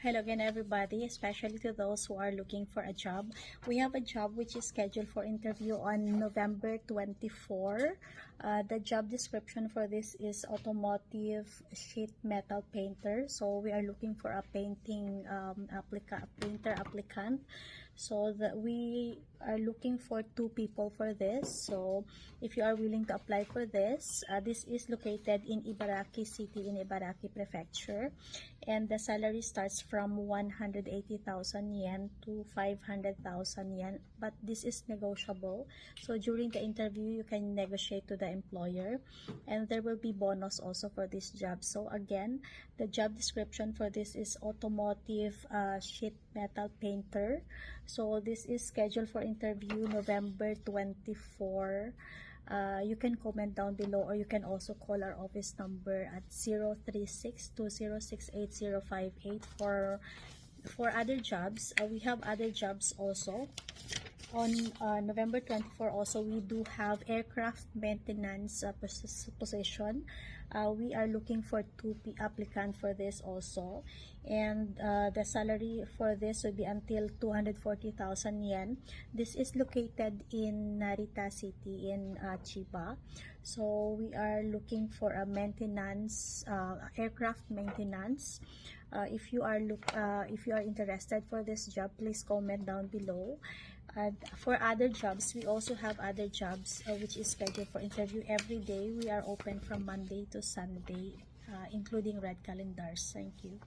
Hello again, everybody, especially to those who are looking for a job. We have a job which is scheduled for interview on November 24. The job description for this is automotive sheet metal painter. So we are looking for a painter applicant. So that we are looking for 2 people for this. So if you are willing to apply for this, this is located in Ibaraki City in Ibaraki Prefecture, and the salary starts from 180,000 yen to 500,000 yen, but this is negotiable. So during the interview, you can negotiate to the employer, and there will be bonus also for this job. So again, the job description for this is automotive sheet metal painter. So this is scheduled for interview November 24. You can comment down below, or you can also call our office number at 036-2068-058 for other jobs. We have other jobs also. On November 24 also, we do have aircraft maintenance position. We are looking for 2 applicants for this also, and the salary for this will be until 240,000 yen. This is located in Narita City in Chiba. So we are looking for a maintenance, aircraft maintenance. If you are interested for this job, please comment down below. For other jobs, we also have other jobs which is scheduled for interview every day. We are open from Monday to Sunday, including red calendars. Thank you.